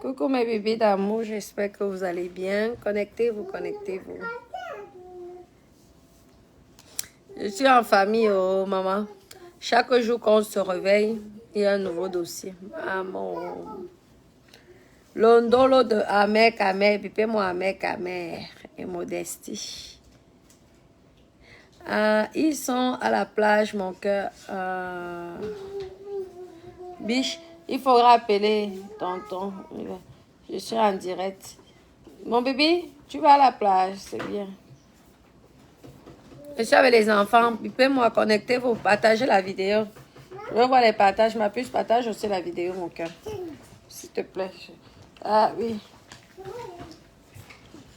Coucou mes bébés d'amour, j'espère que vous allez bien. Connectez-vous, connectez-vous. Je suis en famille, oh maman. Chaque jour qu'on se réveille, il y a un nouveau dossier. Maman. L'ondolo de Amer Kamer, pipez-moi Amer Kamer et Modestie. Ils sont à la plage, mon cœur. Biche, il faudra appeler tonton. Je suis en direct. Mon bébé, tu vas à la plage, c'est bien. Je suis avec les enfants. Pipez-moi, connectez-vous, partagez la vidéo. Je veux voir les partages. Ma puce partage aussi la vidéo, mon cœur. S'il te plaît. Ah oui.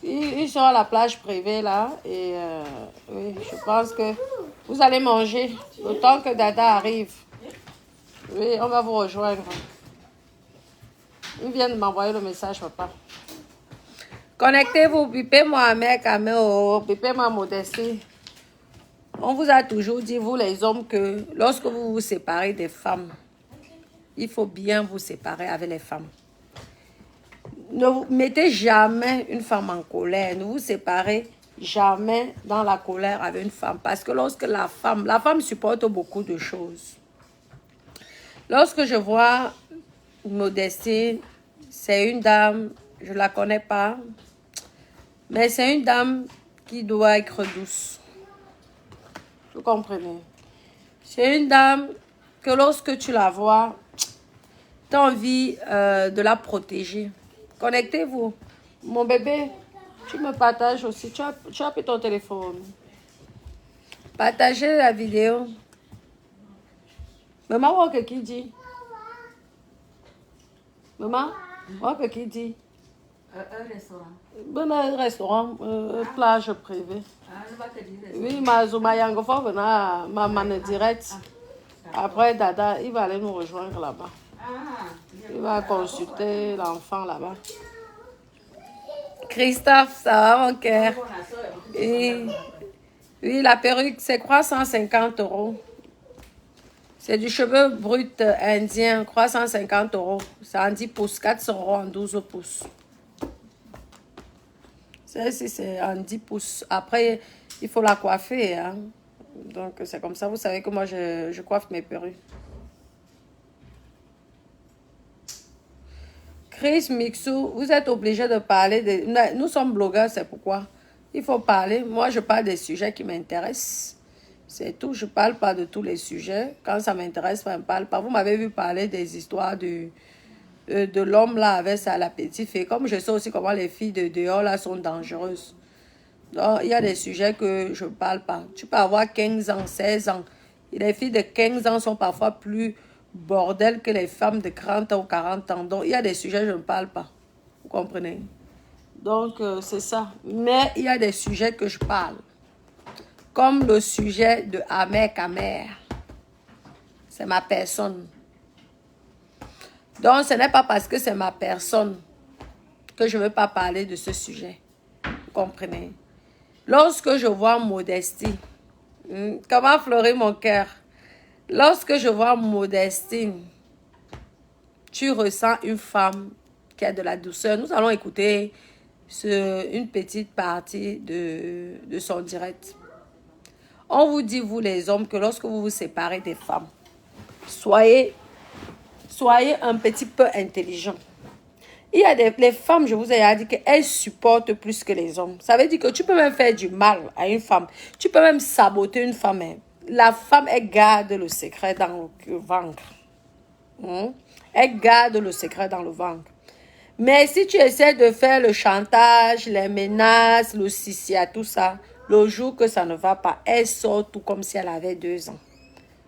Ils sont à la plage privée là. Et oui, je pense que vous allez manger le temps que Dada arrive. Oui, on va vous rejoindre. Ils viennent de m'envoyer le message, papa. Connectez-vous, pipez-moi, mec, caméo, pipez-moi, Modestie. On vous a toujours dit, vous les hommes, que lorsque vous vous séparez des femmes, il faut bien vous séparer avec les femmes. Ne vous mettez jamais une femme en colère. Ne vous séparez jamais dans la colère avec une femme. Parce que lorsque la femme supporte beaucoup de choses. Lorsque je vois Modestie, c'est une dame, je ne la connais pas, mais c'est une dame qui doit être douce. Vous comprenez? C'est une dame que lorsque tu la vois, tu as envie de la protéger. Connectez-vous. Mon bébé, tu me partages aussi. Tu as pris ton téléphone. Partagez la vidéo. Maman, what qui dit? Maman, what qui dit? Un restaurant. Un restaurant, plage privée. Oui, ma Yangofa venait maman direct. Après, Dada, il va aller nous rejoindre là-bas. Il va consulter l'enfant là-bas. Christophe, ça va mon cœur? Oui, la perruque, c'est 350 €. C'est du cheveu brut indien, 350 €. C'est en 10 pouces, 400 € en 12 pouces. C'est en 10 pouces. Après, il faut la coiffer. Hein? Donc, c'est comme ça. Vous savez que moi, je coiffe mes perruques. Chris Mixou, vous êtes obligé de parler. Nous sommes blogueurs, c'est pourquoi. Il faut parler. Moi, je parle des sujets qui m'intéressent. C'est tout. Je ne parle pas de tous les sujets. Quand ça m'intéresse, je ne parle pas. Vous m'avez vu parler des histoires de l'homme là avec la petite fille. Comme je sais aussi comment les filles de dehors là sont dangereuses. Donc, il y a des sujets que je ne parle pas. Tu peux avoir 15 ans, 16 ans. Et les filles de 15 ans sont parfois plus bordel que les femmes de 30 ans ou 40 ans. Donc, il y a des sujets que je ne parle pas. Vous comprenez? Donc, c'est ça. Mais il y a des sujets que je parle. Comme le sujet de Amer Kamer. C'est ma personne. Donc, ce n'est pas parce que c'est ma personne que je ne veux pas parler de ce sujet. Vous comprenez? Lorsque je vois Modestie, comment fleurir mon cœur? Lorsque je vois Modestie, tu ressens une femme qui a de la douceur. Nous allons écouter une petite partie de son direct. On vous dit, vous les hommes, que lorsque vous vous séparez des femmes, soyez un petit peu intelligents. Il y a les femmes, je vous ai dit qu'elles supportent plus que les hommes. Ça veut dire que tu peux même faire du mal à une femme. Tu peux même saboter une femme. La femme, elle garde le secret dans le ventre. Elle garde le secret dans le ventre. Mais si tu essaies de faire le chantage, les menaces, le sissia, tout ça, le jour que ça ne va pas, elle sort tout comme si elle avait 2 ans.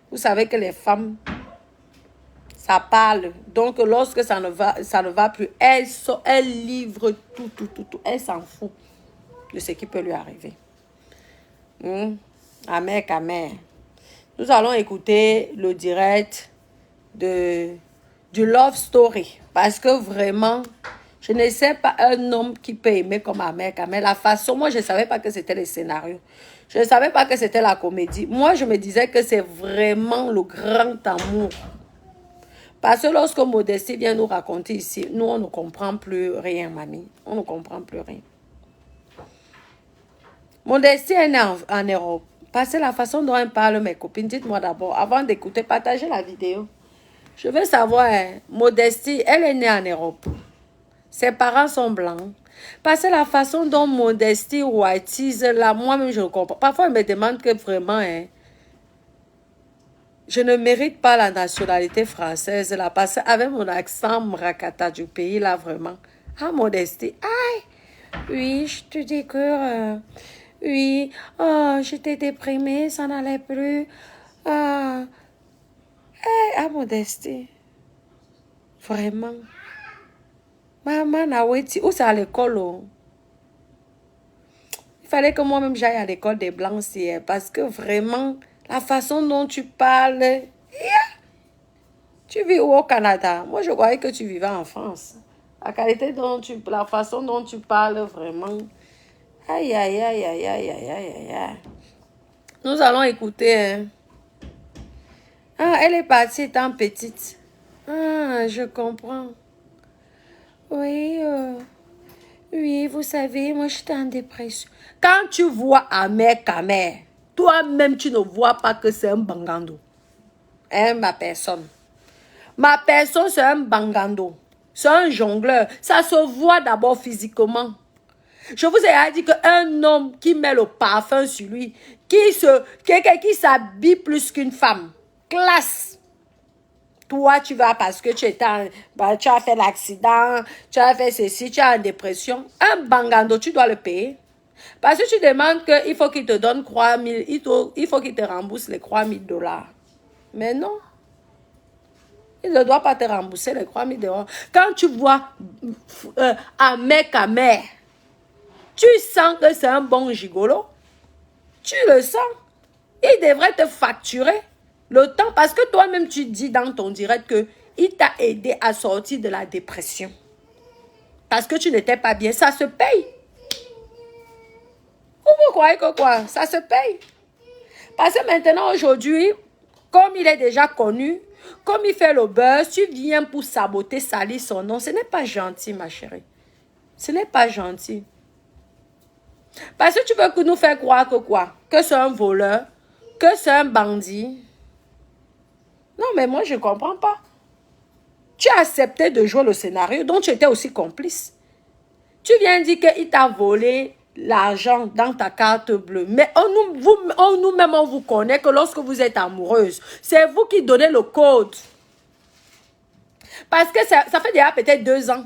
Vous savez que les femmes, ça parle. Donc, lorsque ça ne va plus, elle livre tout. Elle s'en fout de ce qui peut lui arriver. Amer Kamer. Nous allons écouter le direct du Love Story. Parce que vraiment, je ne sais pas un homme qui peut aimer comme Amer Kamer. La façon, moi, je ne savais pas que c'était les scénarios. Je ne savais pas que c'était la comédie. Moi, je me disais que c'est vraiment le grand amour. Parce que lorsque Modestie vient nous raconter ici, nous, on ne comprend plus rien, mamie. On ne comprend plus rien. Modestie est née en Europe. Parce que la façon dont elle parle, mes copines, dites-moi d'abord, avant d'écouter, partagez la vidéo. Je veux savoir, Modestie, elle est née en Europe. Ses parents sont blancs. Parce que la façon dont Modestie whiteise, là, moi-même, je ne comprends. Parfois, elle me demande que vraiment, je ne mérite pas la nationalité française, là, parce qu'avec mon accent mrakata du pays, là, vraiment. Ah, Modestie, aïe, oui, je te dis que, oui, oh, j'étais déprimée, ça n'allait plus. Ah, Modestie, vraiment. Maman, où c'est à l'école? Oh? Il fallait que moi-même j'aille à l'école des Blancs, parce que vraiment, la façon dont tu parles, tu vis où au Canada? Moi, je croyais que tu vivais en France. La façon dont tu parles, vraiment. Aïe, aïe, aïe, aïe, aïe, aïe, aïe, aïe. Nous allons écouter. Hein. Ah, elle est partie étant petite. Ah, je comprends. Oui, oui, vous savez, moi, j'étais en dépression. Quand tu vois Ahmed Kamer, toi-même, tu ne vois pas que c'est un bangando. Hein, ma personne. Ma personne, c'est un bangando. C'est un jongleur. Ça se voit d'abord physiquement. Je vous ai dit qu'un homme qui met le parfum sur lui, quelqu'un qui s'habille plus qu'une femme, classe. Toi, tu vas parce que tu as fait l'accident, tu as fait ceci, tu as une dépression. Un bangando, tu dois le payer. Parce que tu demandes qu'il faut qu'il te donne 3 000, il faut qu'il te rembourse les 3 000 $. Mais non. Il ne doit pas te rembourser les 3 000 $. Quand tu vois Ahmed Kamer, tu sens que c'est un bon gigolo. Tu le sens. Il devrait te facturer le temps parce que toi-même tu dis dans ton direct qu'il t'a aidé à sortir de la dépression. Parce que tu n'étais pas bien. Ça se paye. Vous croyez que quoi? Ça se paye. Parce que maintenant, aujourd'hui, comme il est déjà connu, comme il fait le buzz, tu viens pour saboter, salir son nom. Ce n'est pas gentil, ma chérie. Ce n'est pas gentil. Parce que tu veux que nous faire croire que quoi? Que c'est un voleur, que c'est un bandit. Non, mais moi, je ne comprends pas. Tu as accepté de jouer le scénario, donc tu étais aussi complice. Tu viens dire qu'il t'a volé l'argent dans ta carte bleue. Mais nous-mêmes, on vous connaît que lorsque vous êtes amoureuse, c'est vous qui donnez le code. Parce que ça fait déjà peut-être 2 ans.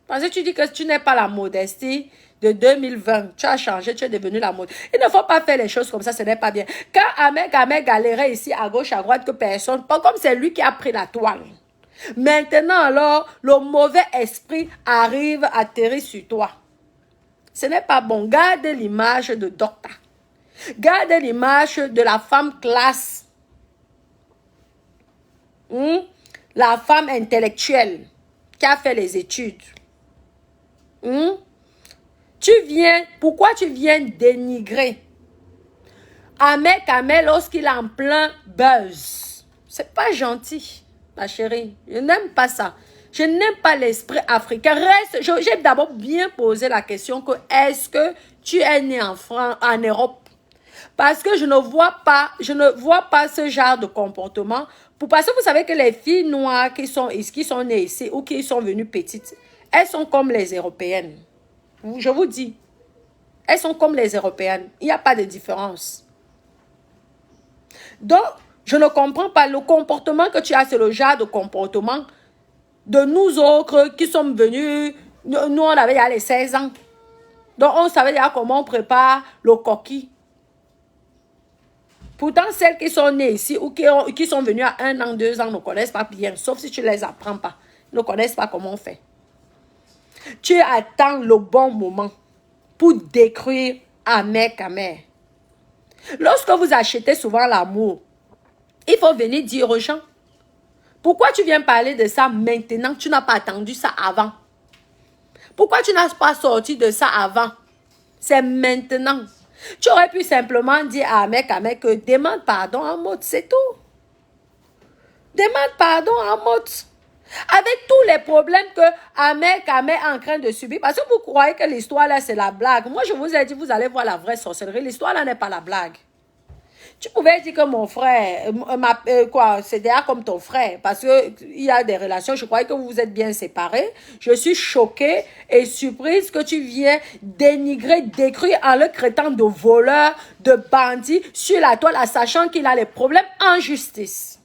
Parce que tu dis que tu n'es pas la Modestie de 2020. Tu as changé, tu es devenu la mode. Il ne faut pas faire les choses comme ça, ce n'est pas bien. Quand Ahmed galérait ici à gauche, à droite, que personne, pas comme c'est lui qui a pris la toile. Maintenant alors, le mauvais esprit arrive, atterrit sur toi. Ce n'est pas bon. Garde l'image de docteur. Garde l'image de la femme classe. La femme intellectuelle qui a fait les études. Pourquoi tu viens dénigrer Ahmed Kamer lorsqu'il est en plein buzz? C'est pas gentil, ma chérie. Je n'aime pas ça. Je n'aime pas l'esprit africain. J'ai d'abord bien posé la question que est-ce que tu es né en Europe? Parce que je ne vois pas ce genre de comportement. Parce que vous savez que les filles noires qui sont nées ici ou qui sont venues petites, elles sont comme les Européennes. Je vous dis, elles sont comme les Européennes. Il n'y a pas de différence. Donc, je ne comprends pas le comportement que tu as. C'est le genre de comportement de nous autres qui sommes venus. Nous, on avait déjà les 16 ans. Donc, on savait déjà comment on prépare le coquille. Pourtant, celles qui sont nées ici ou qui sont venues à 1 an, 2 ans ne connaissent pas bien. Sauf si tu ne les apprends pas. Ils ne connaissent pas comment on fait. Tu attends le bon moment pour détruire Ahmed Kamer. Lorsque vous achetez souvent l'amour, il faut venir dire aux gens, pourquoi tu viens parler de ça maintenant? Tu n'as pas attendu ça avant. Pourquoi tu n'as pas sorti de ça avant? C'est maintenant. Tu aurais pu simplement dire à Ahmed Kamer que demande pardon en mode, c'est tout. Demande pardon à Mot. Avec tous les problèmes que Ahmed Kamé est en train de subir. Parce que vous croyez que l'histoire là, c'est la blague. Moi, je vous ai dit, vous allez voir la vraie sorcellerie. L'histoire là n'est pas la blague. Tu pouvais dire que mon frère, c'est déjà comme ton frère. Parce qu'il y a des relations, je croyais que vous vous êtes bien séparés. Je suis choquée et surprise que tu viens dénigrer, décrire en le traitant de voleur, de bandit sur la toile, en sachant qu'il a les problèmes en justice.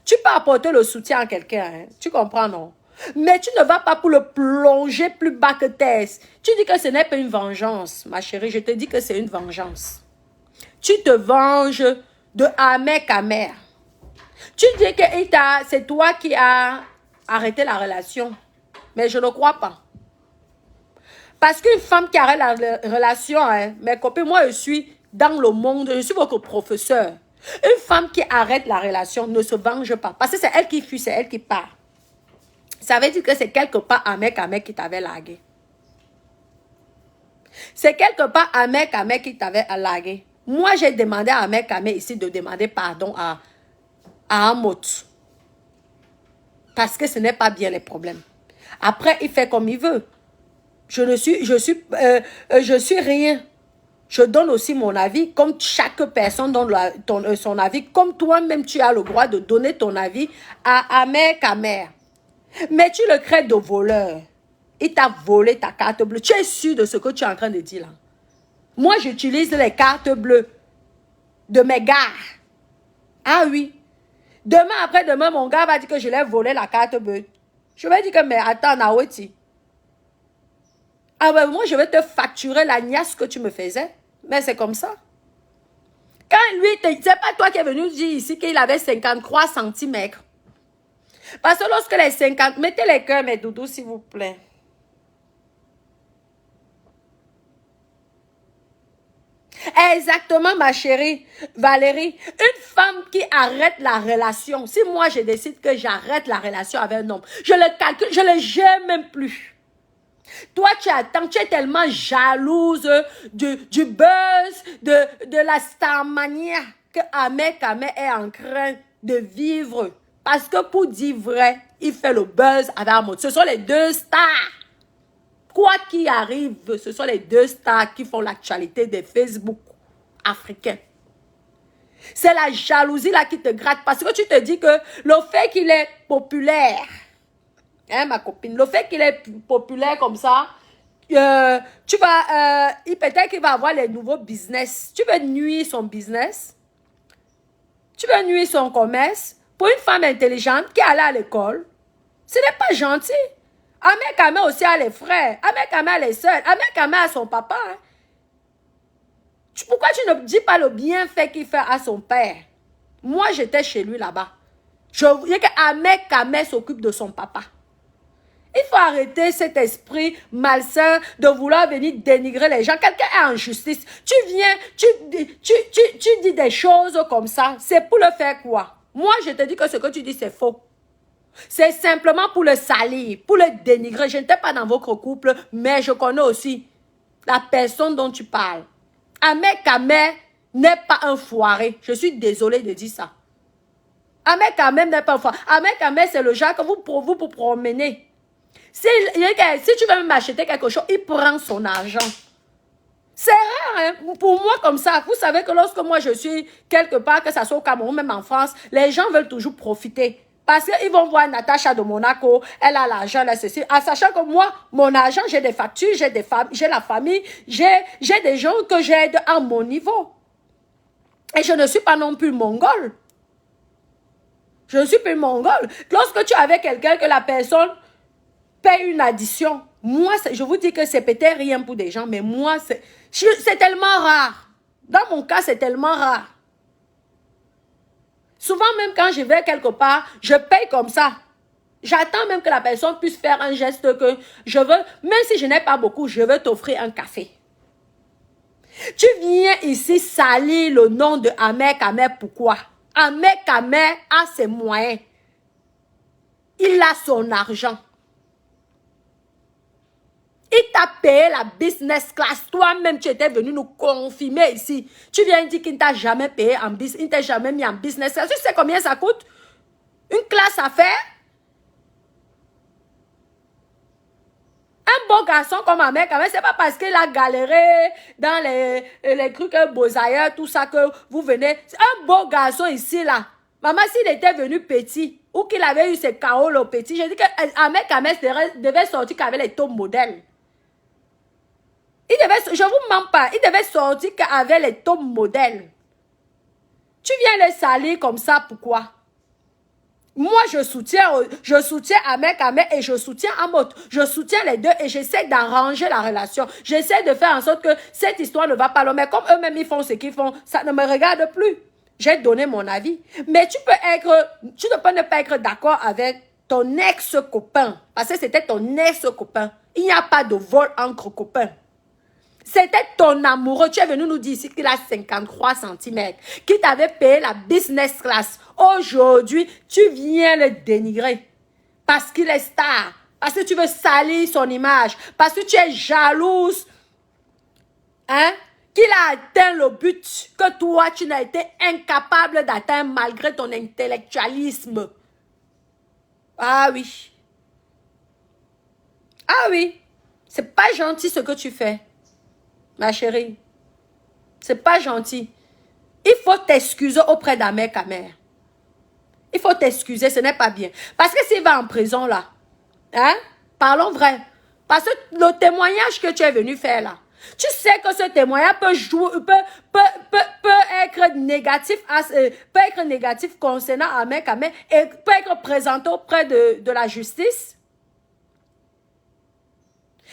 Tu peux apporter le soutien à quelqu'un, hein? Tu comprends, non? Mais tu ne vas pas pour le plonger plus bas que terre. Tu dis que ce n'est pas une vengeance, ma chérie. Je te dis que c'est une vengeance. Tu te venges de Ahmed Kamé. Tu dis que c'est toi qui as arrêté la relation. Mais je ne crois pas. Parce qu'une femme qui arrête la relation, hein, mes copines, moi je suis dans le monde, je suis votre professeur. Une femme qui arrête la relation ne se venge pas. Parce que c'est elle qui fuit, c'est elle qui part. Ça veut dire que c'est quelque part Ahmed Kamé qui t'avait largué. C'est quelque part Ahmed Kamé qui t'avait largué. Moi, j'ai demandé à Ahmed Kamé ici de demander pardon à Amot. Parce que ce n'est pas bien les problèmes. Après, il fait comme il veut. Je suis rien. Je donne aussi mon avis, comme chaque personne donne son avis, comme toi-même tu as le droit de donner ton avis à Ahmed Kamé. Mais tu le crées de voleur. Il t'a volé ta carte bleue. Tu es sûr de ce que tu es en train de dire là? Moi, j'utilise les cartes bleues de mes gars. Ah oui. Demain, après-demain, mon gars va dire que je l'ai volé la carte bleue. Je vais dire que, mais attends, Naweti. Ah ben, moi, je vais te facturer la niasse que tu me faisais. Mais c'est comme ça. Quand lui, c'est pas toi qui es venu dire ici qu'il avait 53 centimètres. Parce que lorsque les 50... Mettez les cœurs, mes doudous, s'il vous plaît. Exactement, ma chérie Valérie. Une femme qui arrête la relation. Si moi, je décide que j'arrête la relation avec un homme, je le calcule, je ne le gère même plus. Toi, tu attends, tu es tellement jalouse du buzz, de la starmania que Ahmed Kamé est en train de vivre. Parce que pour dire vrai, il fait le buzz avec Amot. Ce sont les deux stars. Quoi qu'il arrive, ce sont les deux stars qui font l'actualité des Facebook africains. C'est la jalousie là qui te gratte. Parce que tu te dis que le fait qu'il est populaire, hein, ma copine, le fait qu'il est populaire comme ça, peut-être qu'il va avoir les nouveaux business. Tu veux nuire son business? Tu veux nuire son commerce? Pour une femme intelligente qui allait à l'école, ce n'est pas gentil. Ahmed Kamé aussi a les frères. Ahmed Kamé a les soeurs. Ahmed Kamé a son papa. Hein. Pourquoi tu ne dis pas le bienfait qu'il fait à son père? Moi, j'étais chez lui là-bas. Je voyais qu'Ahmed Kamé s'occupe de son papa. Il faut arrêter cet esprit malsain de vouloir venir dénigrer les gens. Quelqu'un est en justice. Tu viens, tu dis des choses comme ça. C'est pour le faire quoi? Moi, je te dis que ce que tu dis, c'est faux. C'est simplement pour le salir, pour le dénigrer. Je n'étais pas dans votre couple, mais je connais aussi la personne dont tu parles. Ahmed Kamé n'est pas un foiré. Je suis désolée de dire ça. Ahmed Kamé n'est pas un foiré. Ahmed Kamé, c'est le genre que vous promenez. Si tu veux m'acheter quelque chose, il prend son argent. C'est rare, hein? Pour moi comme ça. Vous savez que lorsque moi je suis quelque part, que ça soit au Cameroun, même en France, les gens veulent toujours profiter. Parce qu'ils vont voir Natacha de Monaco, elle a l'argent, là, ceci. En sachant que moi, mon argent, j'ai des factures, j'ai la famille, j'ai des gens que j'aide à mon niveau. Et je ne suis pas non plus mongole. Je ne suis plus mongole. Lorsque tu es avec quelqu'un que la personne paye une addition, moi, je vous dis que c'est peut-être rien pour des gens, mais moi, c'est tellement rare. Dans mon cas, c'est tellement rare. Souvent, même quand je vais quelque part, je paye comme ça. J'attends même que la personne puisse faire un geste que je veux, même si je n'ai pas beaucoup, je veux t'offrir un café. Tu viens ici salir le nom de Ahmed Kamé, pourquoi? Ahmed Kamé a ses moyens. Il a son argent. Il t'a payé la business class. Toi-même, tu étais venu nous confirmer ici. Tu viens dire qu'il ne t'a jamais payé en business, il ne t'a jamais mis en business class. Tu sais combien ça coûte? Une classe à faire? Un beau garçon comme un mec, c'est pas parce qu'il a galéré dans les trucs beaux ailleurs, tout ça, que vous venez. Un beau garçon ici, là. Maman, s'il était venu petit, ou qu'il avait eu ses chaos, le petit, je dis qu'un mec devait sortir qu'avec les top modèles. Je vous mens pas, il devait sortir qu'avec les top modèles. Tu viens les salir comme ça, pourquoi? Moi, je soutiens Ahmed et je soutiens Amot. Je soutiens les deux et j'essaie d'arranger la relation. J'essaie de faire en sorte que cette histoire ne va pas loin. Mais comme eux-mêmes, ils font ce qu'ils font, ça ne me regarde plus. J'ai donné mon avis. Mais tu ne peux ne pas être d'accord avec ton ex-copain. Parce que c'était ton ex-copain. Il n'y a pas de vol entre copains. C'était ton amoureux. Tu es venu nous dire ici qu'il a 53 cm, qu'il t'avait payé la business class. Aujourd'hui, tu viens le dénigrer. Parce qu'il est star. Parce que tu veux salir son image. Parce que tu es jalouse. Hein? Qu'il a atteint le but que toi, tu n'as été incapable d'atteindre malgré ton intellectualisme. Ah oui. Ah oui. C'est pas gentil ce que tu fais. Ma chérie, c'est pas gentil. Il faut t'excuser auprès d'Ahmed Kamer. Il faut t'excuser, ce n'est pas bien. Parce que s'il va en prison là, hein, parlons vrai. Parce que le témoignage que tu es venu faire là, tu sais que ce témoignage peut être négatif concernant Ahmed Kamer et peut être présenté auprès de la justice.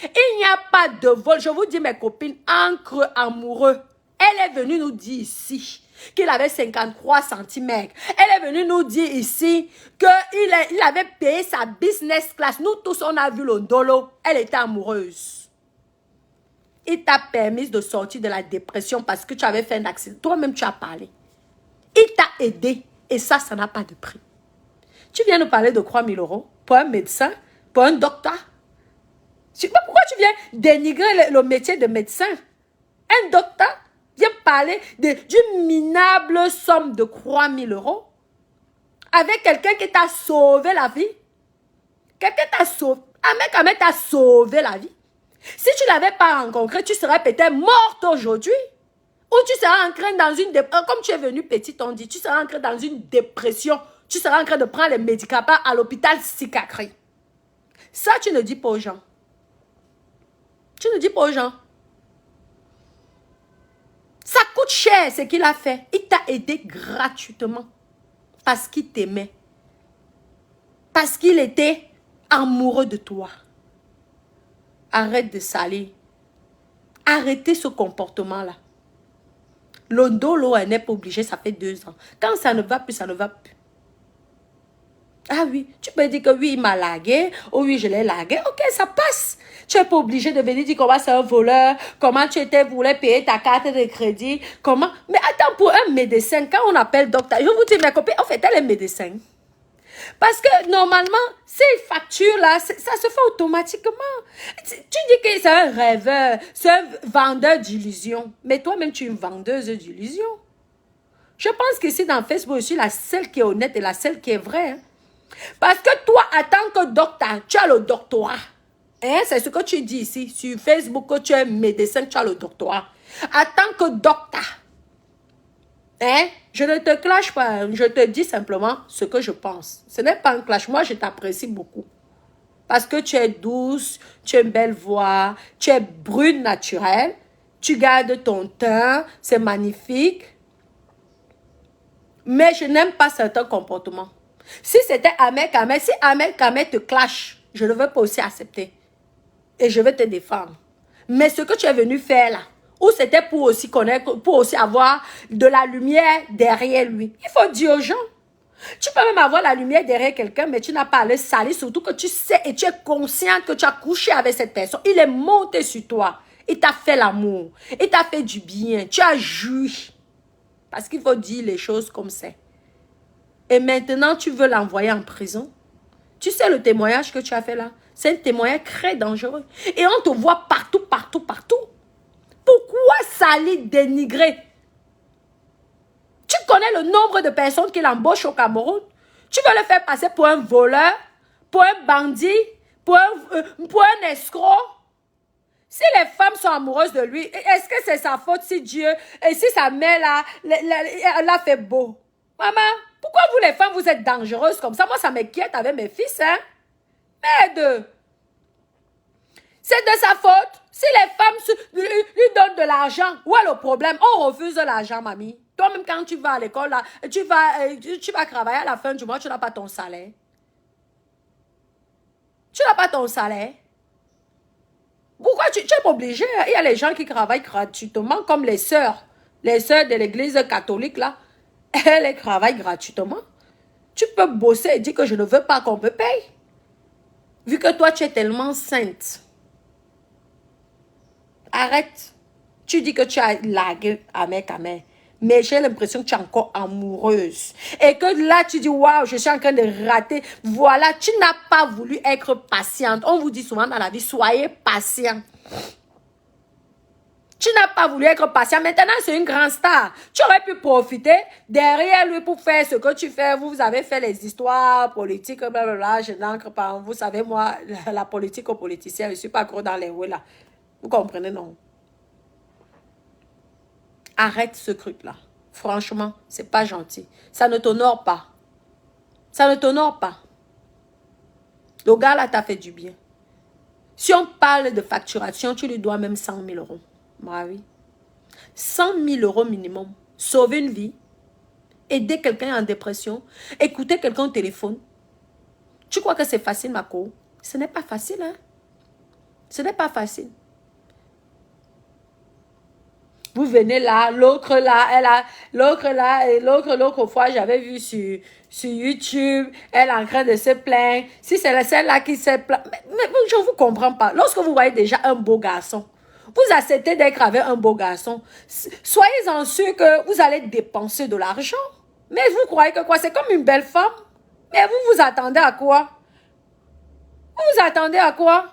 Il n'y a pas de vol. Je vous dis, mes copines, entre amoureux. Elle est venue nous dire ici qu'il avait 53 cm. Elle est venue nous dire ici qu'il avait payé sa business class. Nous tous, on a vu le dolo. Elle était amoureuse. Il t'a permis de sortir de la dépression parce que tu avais fait un accident. Toi-même, tu as parlé. Il t'a aidé. Et ça n'a pas de prix. Tu viens nous parler de 3 000 € pour un médecin, pour un docteur. Pourquoi tu viens dénigrer le métier de médecin? Un docteur vient parler d'une minable somme de 3 000 € avec quelqu'un qui t'a sauvé la vie. Quelqu'un t'a sauvé. Un mec t'a sauvé la vie. Si tu ne l'avais pas rencontré, tu serais peut-être morte aujourd'hui. Ou tu seras entré dans une dépression. Comme tu es venu petit, on dit, tu seras entré dans une dépression. Tu seras en train de prendre les médicaments à l'hôpital psychiatrique. Ça, tu ne dis pas aux gens. Tu ne dis pas aux gens. Ça coûte cher ce qu'il a fait. Il t'a aidé gratuitement. Parce qu'il t'aimait. Parce qu'il était amoureux de toi. Arrête de salir. Arrêtez ce comportement-là. Le dolo, elle n'est pas obligée, ça fait 2 ans. Quand ça ne va plus, ça ne va plus. Ah oui, tu peux dire que oui, il m'a largué, ou oui, je l'ai largué. Ok, ça passe. Tu n'es pas obligé de venir dire comment c'est un voleur, comment tu voulais payer ta carte de crédit, comment... Mais attends, pour un médecin, quand on appelle docteur, je vous dis, mes copines, en fait, elle est médecin. Parce que normalement, ces factures-là, ça se fait automatiquement. Tu dis que c'est un rêveur, c'est un vendeur d'illusions. Mais toi-même, tu es une vendeuse d'illusions. Je pense que ici, dans Facebook, je suis la seule qui est honnête et la seule qui est vraie. Hein. Parce que toi, en tant que docteur, tu as le doctorat. Hein? C'est ce que tu dis ici, sur Facebook, que tu es médecin, tu as le doctorat. En tant que docteur, hein? Je ne te clash pas, je te dis simplement ce que je pense. Ce n'est pas un clash, moi je t'apprécie beaucoup. Parce que tu es douce, tu as une belle voix, tu es brune naturelle, tu gardes ton teint, c'est magnifique. Mais je n'aime pas certains comportements. Si c'était Ahmed Kamer, si Ahmed Kamer te clash, je ne veux pas aussi accepter. Et je vais te défendre. Mais ce que tu es venu faire là, ou c'était pour aussi connaître, pour aussi avoir de la lumière derrière lui. Il faut dire aux gens. Tu peux même avoir la lumière derrière quelqu'un, mais tu n'as pas à le salir, surtout que tu sais et tu es consciente que tu as couché avec cette personne. Il est monté sur toi. Il t'a fait l'amour. Il t'a fait du bien. Tu as joui. Parce qu'il faut dire les choses comme c'est. Et maintenant, tu veux l'envoyer en prison. Tu sais le témoignage que tu as fait là? C'est un témoignage très dangereux. Et on te voit partout, partout, partout. Pourquoi salir, dénigrer? Tu connais le nombre de personnes qu'il embauche au Cameroun? Tu veux le faire passer pour un voleur, pour un bandit, pour un escroc? Si les femmes sont amoureuses de lui, est-ce que c'est sa faute si Dieu, et si sa mère l'a fait beau? Maman, pourquoi vous les femmes, vous êtes dangereuses comme ça? Moi, ça m'inquiète avec mes fils, hein? Merde! C'est de sa faute. Si les femmes lui donnent de l'argent, où est le problème? On refuse l'argent, mamie. Toi-même, quand tu vas à l'école, là, tu vas travailler à la fin du mois, tu n'as pas ton salaire. Tu n'as pas ton salaire. Pourquoi tu es obligé? Il y a les gens qui travaillent gratuitement, comme les sœurs de l'église catholique, là. Elles travaillent gratuitement. Tu peux bosser et dire que je ne veux pas qu'on me paye. Vu que toi, tu es tellement sainte. Arrête. Tu dis que tu as largué Ahmed Kamel. Mais j'ai l'impression que tu es encore amoureuse. Et que là, tu dis, waouh, je suis en train de rater. Voilà, tu n'as pas voulu être patiente. On vous dit souvent dans la vie, soyez patient. Tu n'as pas voulu être patient. Maintenant, c'est une grande star. Tu aurais pu profiter derrière lui pour faire ce que tu fais. Vous avez fait les histoires politiques, blablabla. Je n'encre pas. Vous savez, moi, la politique aux politiciens, je ne suis pas gros dans les roues là. Vous comprenez, non? Arrête ce truc-là. Franchement, c'est pas gentil. Ça ne t'honore pas. Ça ne t'honore pas. Le gars là t'a fait du bien. Si on parle de facturation, tu lui dois même 100 000 euros. Bah oui. 100 000 euros minimum. Sauver une vie. Aider quelqu'un en dépression. Écouter quelqu'un au téléphone. Tu crois que c'est facile, ma co? Ce n'est pas facile, hein? Ce n'est pas facile. Vous venez là, l'autre là, l'autre fois, j'avais vu sur YouTube, elle est en train de se plaindre. Si c'est celle-là qui se plaint, mais je ne vous comprends pas. Lorsque vous voyez déjà un beau garçon, vous acceptez d'être avec un beau garçon, soyez-en sûr que vous allez dépenser de l'argent. Mais vous croyez que quoi? C'est comme une belle femme. Mais vous vous attendez à quoi? Vous vous attendez à quoi?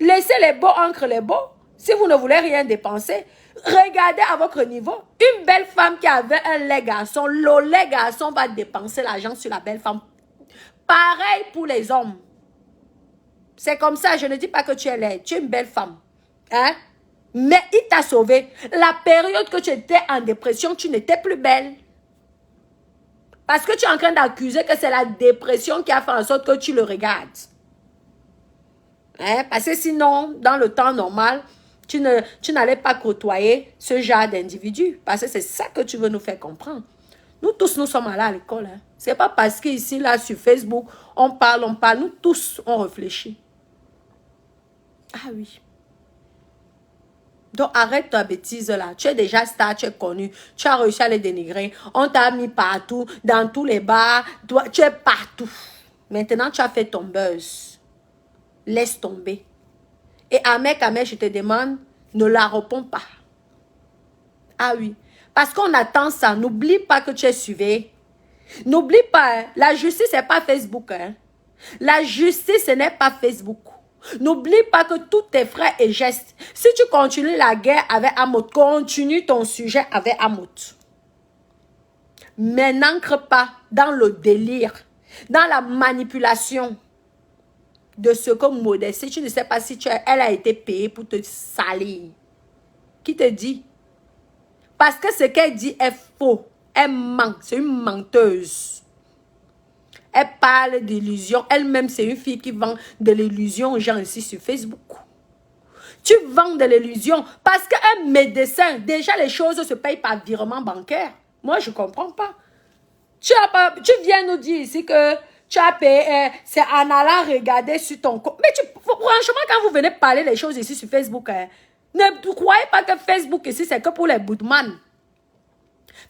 Laissez les beaux entre les beaux. Si vous ne voulez rien dépenser, regardez à votre niveau. Une belle femme qui avait un laid garçon, le laid garçon va dépenser l'argent sur la belle femme. Pareil pour les hommes. C'est comme ça, je ne dis pas que tu es laid. Tu es une belle femme. Hein? Mais il t'a sauvé. La période que tu étais en dépression, tu n'étais plus belle. Parce que tu es en train d'accuser que c'est la dépression qui a fait en sorte que tu le regardes. Hein? Parce que sinon, dans le temps normal, tu n'allais pas côtoyer ce genre d'individu. Parce que c'est ça que tu veux nous faire comprendre. Nous tous, nous sommes allés à l'école. Hein? Ce n'est pas parce qu'ici, là, sur Facebook, on parle. Nous tous, on réfléchit. Ah oui. Donc, arrête ta bêtise là. Tu es déjà star, tu es connu. Tu as réussi à les dénigrer. On t'a mis partout, dans tous les bars. Toi, tu es partout. Maintenant, tu as fait ton buzz. Laisse tomber. Et Ahmed Kamel, je te demande, ne la réponds pas. Ah oui. Parce qu'on attend ça. N'oublie pas que tu es suivi. N'oublie pas, hein, la justice, ce n'est pas Facebook. Hein. La justice, ce n'est pas Facebook. N'oublie pas que tous tes frères et gestes, si tu continues la guerre avec Amout, continue ton sujet avec Amout. Mais n'ancre pas dans le délire, dans la manipulation de ce que Modestie, tu ne sais pas si elle a été payée pour te salir. Qui te dit? Parce que ce qu'elle dit est faux. Elle ment. C'est une menteuse. Elle parle d'illusion. Elle-même, c'est une fille qui vend de l'illusion aux gens ici sur Facebook. Tu vends de l'illusion parce qu'un médecin, déjà les choses se payent par virement bancaire. Moi, je ne comprends pas. Tu viens nous dire ici que tu as payé, c'est en allant regarder sur ton compte. Mais franchement, quand vous venez parler les choses ici sur Facebook, ne croyez pas que Facebook ici, c'est que pour les bootman.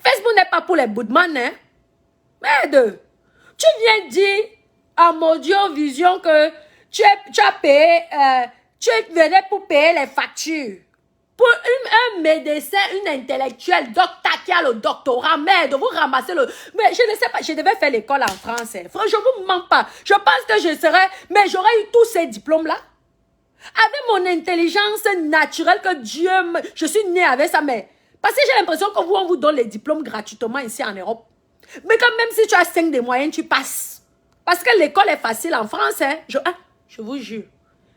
Facebook n'est pas pour les bootman, hein. Merde. Tu viens dire à Modio Vision que tu as payé, tu venais pour payer les factures. Pour un médecin, une intellectuelle, docteur qui a le doctorat, merde, vous ramassez le... Mais je ne sais pas, je devais faire l'école en français. Franchement, je ne vous mens pas. Je pense que je serais... Mais j'aurais eu tous ces diplômes-là. Avec mon intelligence naturelle que Dieu... Je suis née avec ça, mais... Parce que j'ai l'impression que vous, on vous donne les diplômes gratuitement ici en Europe. Mais quand même si tu as 5 des moyens, tu passes. Parce que l'école est facile en France, hein. Je vous jure.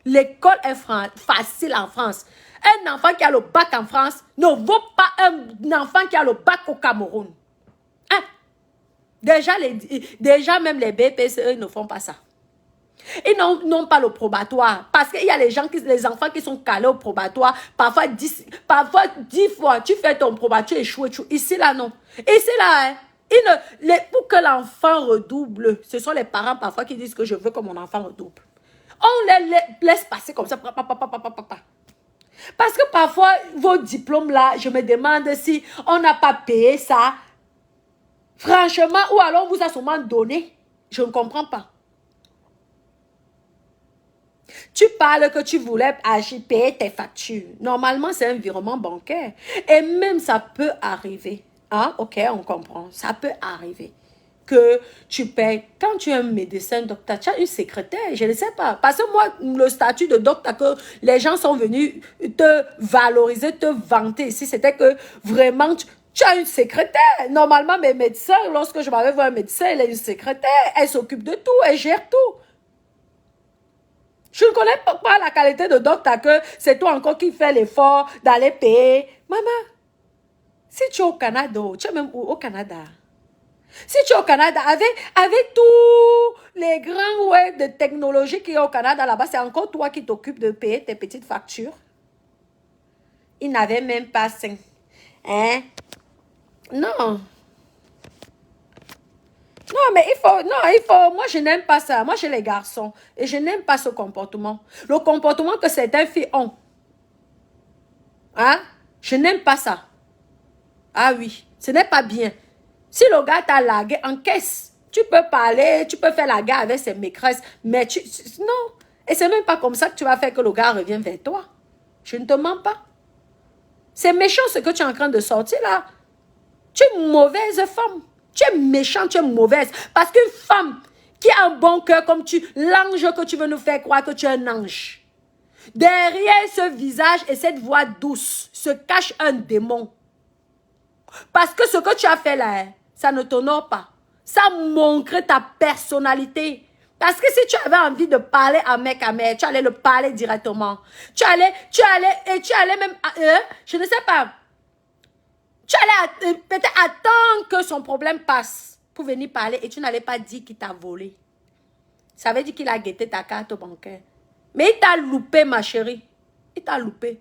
L'école est facile en France. Un enfant qui a le bac en France ne vaut pas un enfant qui a le bac au Cameroun. Hein? Déjà même les BPCE ne font pas ça. Ils n'ont pas le probatoire. Parce qu'il y a les enfants qui sont calés au probatoire. Parfois 10 fois, tu fais ton probatoire, tu échoues. Ici, là, non. Ici, là, hein, pour que l'enfant redouble, ce sont les parents parfois qui disent que je veux que mon enfant redouble. On les laisse passer comme ça. Parce que parfois, vos diplômes là, je me demande si on n'a pas payé ça. Franchement, ou alors on vous a sûrement donné. Je ne comprends pas. Tu parles que tu voulais payer tes factures. Normalement, c'est un virement bancaire. Et même ça peut arriver. Ah, ok, on comprend. Ça peut arriver que tu payes. Quand tu es un médecin, docteur, tu as une secrétaire, je ne sais pas. Parce que moi, le statut de docteur, que les gens sont venus te valoriser, te vanter ici, c'était que vraiment, tu as une secrétaire. Normalement, mes médecins, lorsque je m'avais vu un médecin, il a une secrétaire, elle s'occupe de tout, elle gère tout. Je ne connais pas la qualité de docteur que c'est toi encore qui fais l'effort d'aller payer. Maman, si tu es au Canada, tu es même au Canada. Si tu es au Canada, avec tous les grands web de technologie qui est au Canada là-bas, c'est encore toi qui t'occupes de payer tes petites factures. Ils n'avaient même pas 5. Hein? Non. Non, mais il faut, moi je n'aime pas ça. Moi j'ai les garçons et je n'aime pas ce comportement. Le comportement que certaines filles ont. Hein? Je n'aime pas ça. Ah oui, ce n'est pas bien. Si le gars t'a largué, encaisse. Tu peux parler, tu peux faire la guerre avec ses maîtresses, mais non. Et c'est même pas comme ça que tu vas faire que le gars revienne vers toi. Je ne te mens pas. C'est méchant ce que tu es en train de sortir là. Tu es une mauvaise femme. Tu es méchante, tu es mauvaise. Parce qu'une femme qui a un bon cœur comme l'ange que tu veux nous faire croire que tu es un ange. Derrière ce visage et cette voix douce se cache un démon. Parce que ce que tu as fait là, ça ne t'honore pas. Ça montre ta personnalité. Parce que si tu avais envie de parler à mec à mère, tu allais le parler directement. Tu allais même, je ne sais pas, tu allais peut-être attendre que son problème passe pour venir parler et tu n'allais pas dire qu'il t'a volé. Ça veut dire qu'il a guetté ta carte bancaire. Mais il t'a loupé, ma chérie. Il t'a loupé.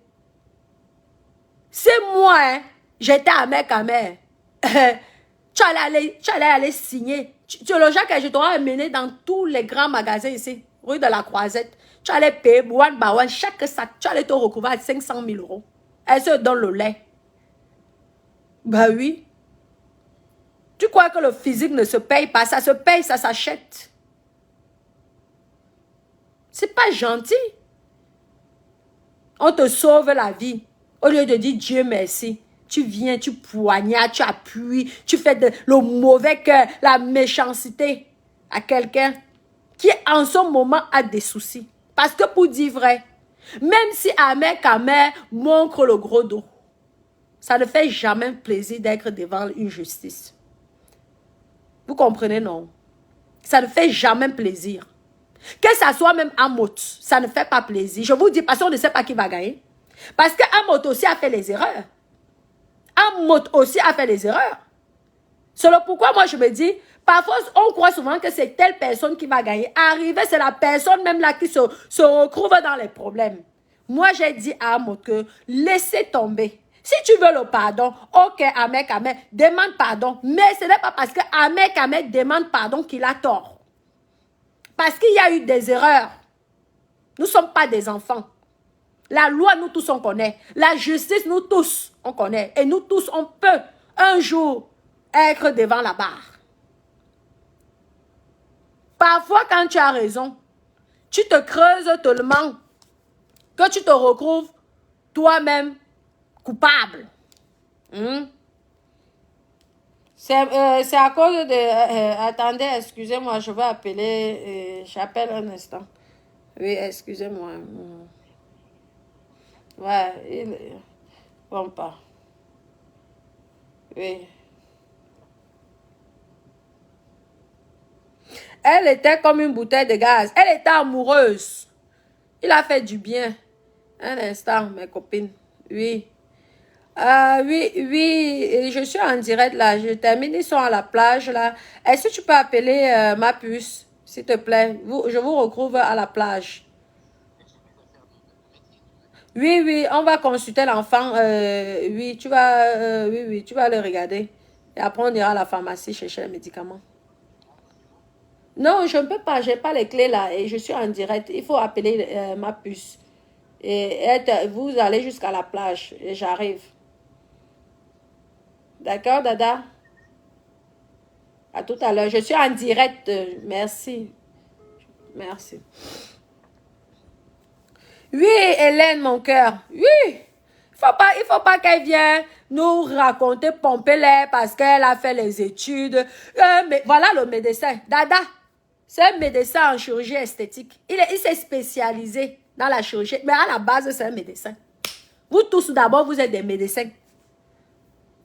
C'est moi, hein. J'étais à mec à mère. Tu allais aller signer. Le jour que je t'aurais amené dans tous les grands magasins ici, rue de la Croisette. Tu allais payer one by one, chaque sac. Tu allais te recouvrir à 500 000 euros. Elle se donne le lait. Bah oui. Tu crois que le physique ne se paye pas? Ça se paye, ça s'achète. C'est pas gentil. On te sauve la vie. Au lieu de dire Dieu merci. Tu viens, tu poignardes, tu appuies, tu fais le mauvais cœur, la méchanceté à quelqu'un qui en ce moment a des soucis. Parce que pour dire vrai, même si Ahmed Kamer montre le gros dos, ça ne fait jamais plaisir d'être devant une justice. Vous comprenez, non? Ça ne fait jamais plaisir. Que ça soit même Amot, ça ne fait pas plaisir. Je vous dis parce qu'on ne sait pas qui va gagner. Parce que Amot aussi a fait les erreurs. Amot aussi a fait les erreurs. C'est le pourquoi moi je me dis, parfois on croit souvent que c'est telle personne qui va gagner. Arriver, c'est la personne même là qui se retrouve dans les problèmes. Moi j'ai dit à Amot que laissez tomber. Si tu veux le pardon, ok, Ahmed Kamer, demande pardon. Mais ce n'est pas parce que Ahmed Kamer demande pardon qu'il a tort. Parce qu'il y a eu des erreurs. Nous ne sommes pas des enfants. La loi, nous tous, on connaît. La justice, nous tous, on connaît. Et nous tous, on peut un jour être devant la barre. Parfois, quand tu as raison, tu te creuses tellement que tu te retrouves toi-même coupable. C'est à cause de... attendez, excusez-moi, je vais appeler... j'appelle un instant. Oui, excusez-moi. Ouais, il... Bon, pas. Oui. Elle était comme une bouteille de gaz. Elle était amoureuse. Il a fait du bien. Un instant, mes copines. Oui. Oui, je suis en direct là. Je termine, ils sont à la plage là. Est-ce que tu peux appeler ma puce, s'il te plaît? Je vous retrouve à la plage. Oui, on va consulter l'enfant. Oui, oui, tu vas le regarder. Et après, on ira à la pharmacie chercher les médicaments. Non, je ne peux pas. J'ai pas les clés là et je suis en direct. Il faut appeler ma puce. Et vous allez jusqu'à la plage et j'arrive. D'accord, Dada? À tout à l'heure. Je suis en direct. Merci. Merci. Oui, Hélène, mon cœur. Oui. Il faut pas qu'elle vienne nous raconter pomper l'air parce qu'elle a fait les études. Mais voilà le médecin. Dada, c'est un médecin en chirurgie esthétique. Il s'est spécialisé dans la chirurgie. Mais à la base, c'est un médecin. Vous tous, d'abord, vous êtes des médecins.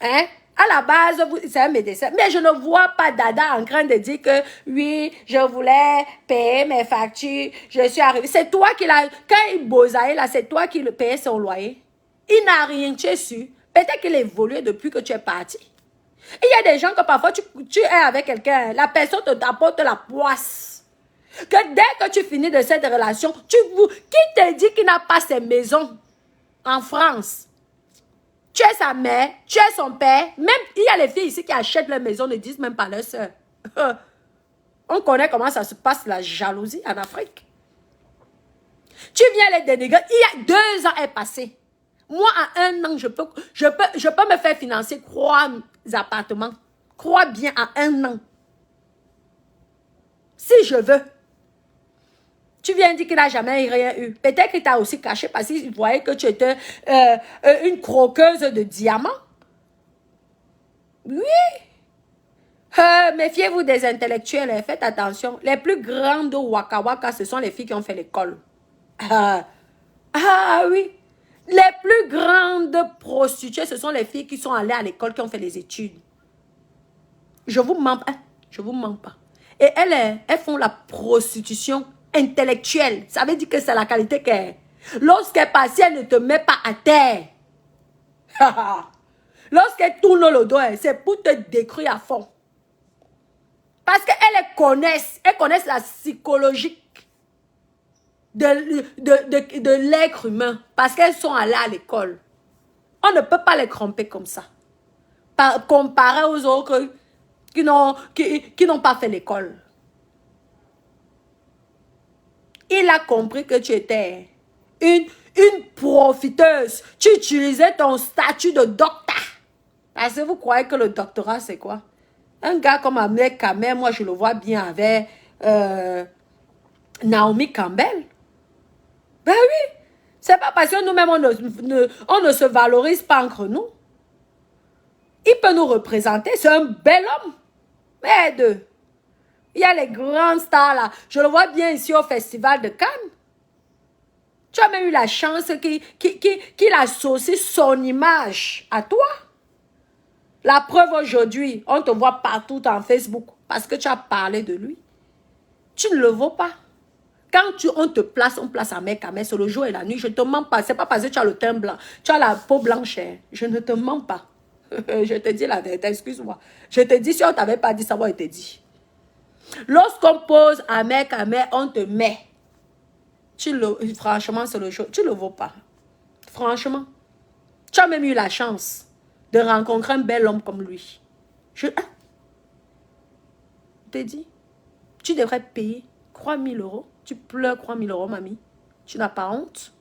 Hein? À la base, c'est un médecin. Mais je ne vois pas Dada en train de dire que oui, je voulais payer mes factures. Je suis arrivé. C'est toi qui l'as. Quand il bosaille là, c'est toi qui le payais son loyer. Il n'a rien, tu es sûr. Peut-être qu'il a évolué depuis que tu es parti. Il y a des gens que parfois tu es avec quelqu'un, la personne t'apporte la poisse. Que dès que tu finis de cette relation, qui te dit qu'il n'a pas ses maisons en France? Tu es sa mère, tu es son père. Même, il y a les filles ici qui achètent leur maison, ne disent même pas à leur soeur. On connaît comment ça se passe, la jalousie en Afrique. Tu viens les dénigrer. Il y a 2 ans est passé. Moi, à 1 an, je peux me faire financer 3 appartements. Crois bien, à 1 an. Si je veux. Tu viens dire qu'il n'a jamais rien eu. Peut-être qu'il t'a aussi caché parce qu'il voyait que tu étais une croqueuse de diamants. Oui. Méfiez-vous des intellectuels. Faites attention. Les plus grandes Waka Waka, ce sont les filles qui ont fait l'école. Oui. Les plus grandes prostituées, ce sont les filles qui sont allées à l'école, qui ont fait les études. Je vous mens pas. Je vous mens pas. Et elles font la prostitution intellectuelle. Ça veut dire que c'est la qualité qu'elle. Lorsqu'elle passe, elle ne te met pas à terre. Lorsqu'elle tourne le dos, c'est pour te détruire à fond. Parce qu'elles connaissent la psychologie de l'être humain. Parce qu'elles sont allées à l'école. On ne peut pas les cromper comme ça. Comparé aux autres qui n'ont pas fait l'école. Il a compris que tu étais une profiteuse. Tu utilisais ton statut de docteur. Parce que vous croyez que le doctorat, c'est quoi? Un gars comme Ahmed Kamer, moi je le vois bien avec Naomi Campbell. Ben oui. C'est pas parce que nous-mêmes, on ne se valorise pas entre nous. Il peut nous représenter. C'est un bel homme. Mais il y a les grandes stars là. Je le vois bien ici au Festival de Cannes. Tu as même eu la chance qu'il associe son image à toi. La preuve aujourd'hui, on te voit partout en Facebook parce que tu as parlé de lui. Tu ne le vaux pas. Quand on place un mec à mec, c'est le jour et la nuit. Je ne te mens pas. Ce n'est pas parce que tu as le teint blanc. Tu as la peau blanche. Je ne te mens pas. Je te dis la vérité, excuse-moi. Je te dis, si on ne t'avait pas dit, ça va été dit. Lorsqu'on pose un mec à mec, on te met. Franchement, c'est le jour. Tu ne le vaux pas. Franchement. Tu as même eu la chance de rencontrer un bel homme comme lui. Je te dis, tu devrais payer 3 000 €. Tu pleures 3 000 €, mamie. Tu n'as pas honte?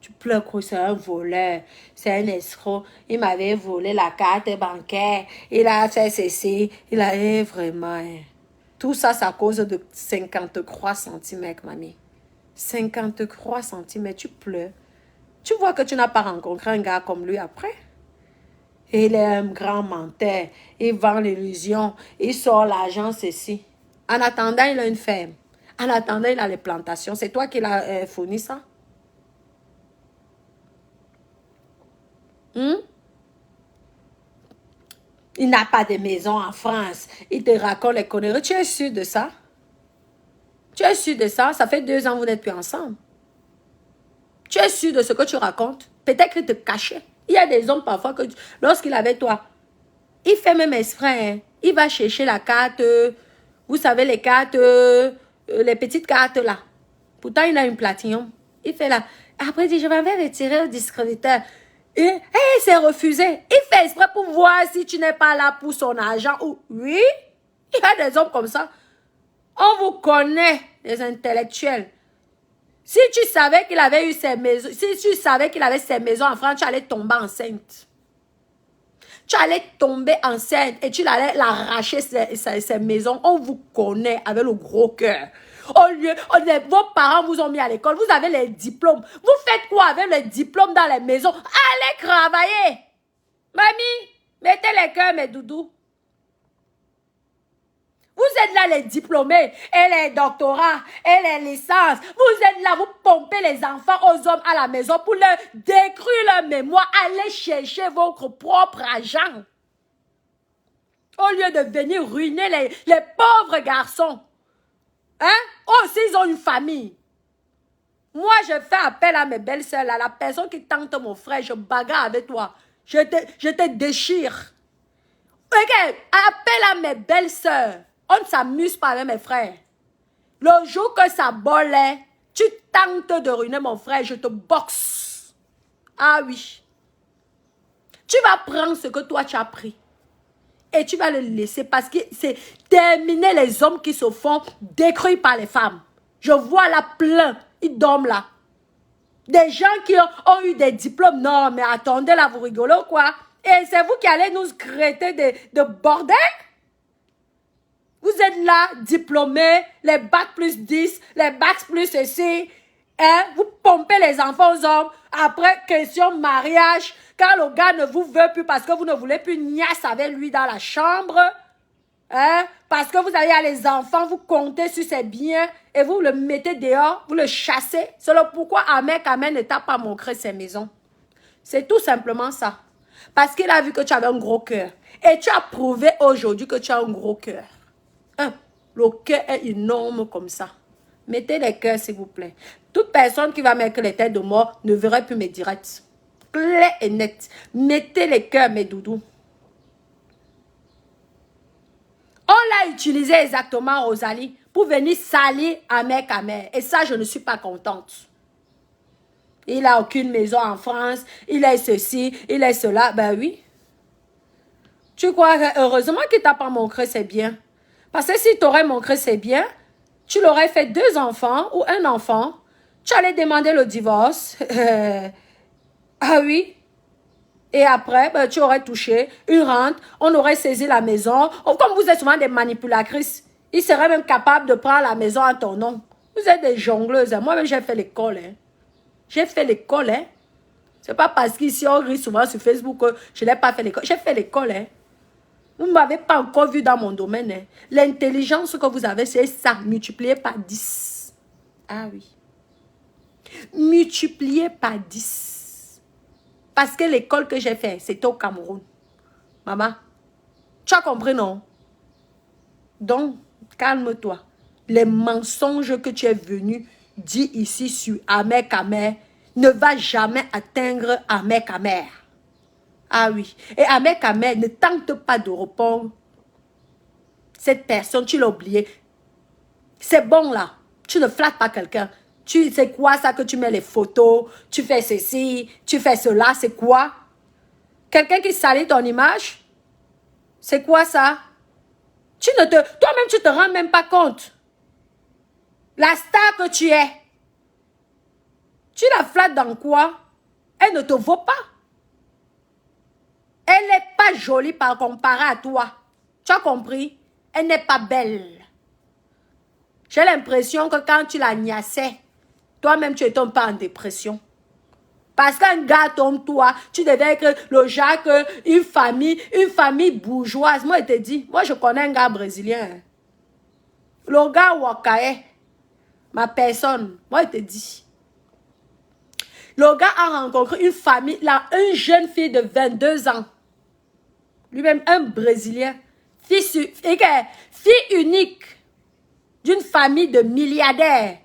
Tu pleures que c'est un voleur, c'est un escroc. Il m'avait volé la carte bancaire. Il a fait ceci. Il a vraiment... Tout ça, c'est à cause de 53 cm, mamie. 53 cm, tu pleures. Tu vois que tu n'as pas rencontré un gars comme lui après. Il est un grand menteur. Il vend l'illusion. Il sort l'argent, ceci. En attendant, il a une ferme. En attendant, il a les plantations. C'est toi qui l'as fourni ça? Hmm? Il n'a pas de maison en France. Il te raconte les conneries. Tu es sûr de ça? Tu es sûr de ça? Ça fait 2 ans que vous n'êtes plus ensemble. Tu es sûr de ce que tu racontes? Peut-être qu'il te cachait. Il y a des hommes parfois que lorsqu'il est avec toi, il fait même exprès. Hein. Il va chercher la carte. Vous savez, les cartes, les petites cartes là. Pourtant, il a une platinium. Il fait là. Après, il dit, je m'avais retiré au distributeur. Et c'est refusé. Il fait exprès pour voir si tu n'es pas là pour son argent. Ou oui, il y a des hommes comme ça. On vous connaît, les intellectuels. Si tu savais qu'il avait eu ses maisons, si tu savais qu'il avait ses maisons en France, tu allais tomber enceinte. Tu allais tomber enceinte et tu allais l'arracher ses maisons. On vous connaît avec le gros cœur. Vos parents vous ont mis à l'école. Vous avez les diplômes. Vous faites quoi avec les diplômes dans les maisons? Allez travailler. Mamie, mettez les cœurs, mes doudous. Vous êtes là les diplômés et les doctorats et les licences. Vous êtes là, vous pompez les enfants aux hommes à la maison pour leur détruire leur mémoire. Allez chercher votre propre argent. Au lieu de venir ruiner les pauvres garçons. Hein? Oh, s'ils ont une famille. Moi, je fais appel à mes belles-sœurs, là. La personne qui tente mon frère, je bagarre avec toi. Je te déchire. Regarde, appelle à mes belles-sœurs. On ne s'amuse pas avec mes frères. Le jour que ça bolait, tu tentes de ruiner mon frère, je te boxe. Ah oui. Tu vas prendre ce que toi tu as pris. Et tu vas le laisser parce que c'est terminer les hommes qui se font détruire par les femmes. Je vois là plein, ils dorment là. Des gens qui ont eu des diplômes. Non, mais attendez là, vous rigolez quoi? Et c'est vous qui allez nous créer de bordel? Vous êtes là, diplômés, les bacs plus 10, les bacs plus ceci. Hein? Vous pompez les enfants aux hommes. Après, question mariage. Quand le gars ne vous veut plus parce que vous ne voulez plus niasse avec lui dans la chambre. Hein? Parce que vous avez les enfants, vous comptez sur ses biens et vous le mettez dehors, vous le chassez. C'est le pourquoi Ahmed ne t'a pas montré ses maisons. C'est tout simplement ça. Parce qu'il a vu que tu avais un gros cœur. Et tu as prouvé aujourd'hui que tu as un gros cœur. Le cœur est énorme comme ça. Mettez les cœurs, s'il vous plaît. Toute personne qui va mettre les têtes de mort ne verra plus mes directs. Clair et net. Mettez les cœurs, mes doudous. On l'a utilisé exactement, Rosalie, pour venir salir Ahmed. Et ça, je ne suis pas contente. Il n'a aucune maison en France. Il est ceci, il est cela. Ben oui. Tu crois heureusement qu'il ne t'a pas montré ses biens. Parce que si tu aurais montré ses biens, tu l'aurais fait 2 enfants ou 1 enfant. Tu allais demander le divorce. Ah oui. Et après, ben, tu aurais touché une rente. On aurait saisi la maison. Oh, comme vous êtes souvent des manipulatrices, ils seraient même capables de prendre la maison à ton nom. Vous êtes des jongleuses. Moi-même, j'ai fait l'école. Hein. J'ai fait l'école. Hein. Ce n'est pas parce qu'ici, on rit souvent sur Facebook que je n'ai pas fait l'école. J'ai fait l'école. Hein. Vous ne m'avez pas encore vu dans mon domaine. Hein. L'intelligence que vous avez, c'est ça, multiplié par 10. Ah oui. Multiplié par 10. Parce que l'école que j'ai faite, c'était au Cameroun. Maman, tu as compris, non? Donc, calme-toi. Les mensonges que tu es venu dire ici sur Ahmed ne va jamais atteindre Ahmed. Ah oui. Et Ahmed ne tente pas de répondre. Cette personne, tu l'as oublié. C'est bon là. Tu ne flattes pas quelqu'un. Tu sais quoi ça que tu mets les photos, tu fais ceci, tu fais cela, c'est quoi? Quelqu'un qui salit ton image? C'est quoi ça? Toi-même, tu te rends même pas compte. La star que tu es, tu la flattes dans quoi? Elle ne te vaut pas. Elle n'est pas jolie par comparé à toi. Tu as compris? Elle n'est pas belle. J'ai l'impression que quand tu la gnassais, toi-même tu étais un peu en dépression. Parce qu'un gars comme toi, tu devais être le genre une famille bourgeoise. Moi, je te dis, moi, je connais un gars brésilien. Le gars Wakae, ma personne, moi, je te dis. Le gars a rencontré une famille, là, une jeune fille de 22 ans. Lui-même, un Brésilien. Fille unique d'une famille de milliardaires.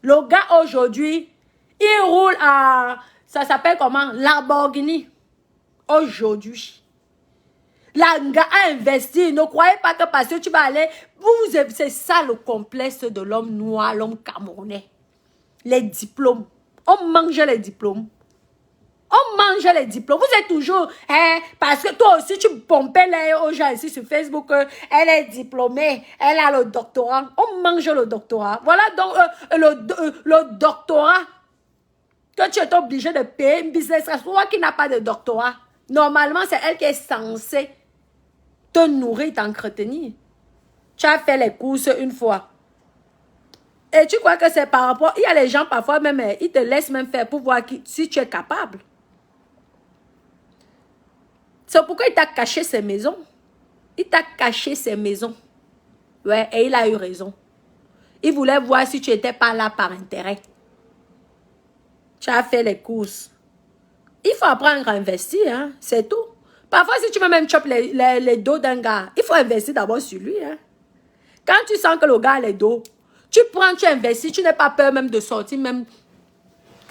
Le gars, aujourd'hui, il roule à... Ça s'appelle comment? Lamborghini. Aujourd'hui. La gars a investi. Ne croyez pas que parce que tu vas aller... C'est ça le complexe de l'homme noir, l'homme camerounais. Les diplômes. On mange les diplômes. On mange les diplômes. Vous êtes toujours... parce que toi aussi, tu pompais les aux gens ici sur Facebook. Elle est diplômée. Elle a le doctorat. On mange le doctorat. Voilà donc le doctorat que tu es obligé de payer une business. Toi qui n'as pas de doctorat. Normalement, c'est elle qui est censée te nourrir, t'entretenir. Tu as fait les courses une fois. Et tu crois que c'est par rapport... Il y a les gens parfois même, ils te laissent même faire pour voir si tu es capable. C'est pourquoi il t'a caché ses maisons. Il t'a caché ses maisons. Ouais, et il a eu raison. Il voulait voir si tu n'étais pas là par intérêt. Tu as fait les courses. Il faut apprendre à investir, hein, c'est tout. Parfois, si tu veux même choper les dos d'un gars, il faut investir d'abord sur lui. Hein. Quand tu sens que le gars a les dos, tu prends, tu investis, tu n'as pas peur même de sortir même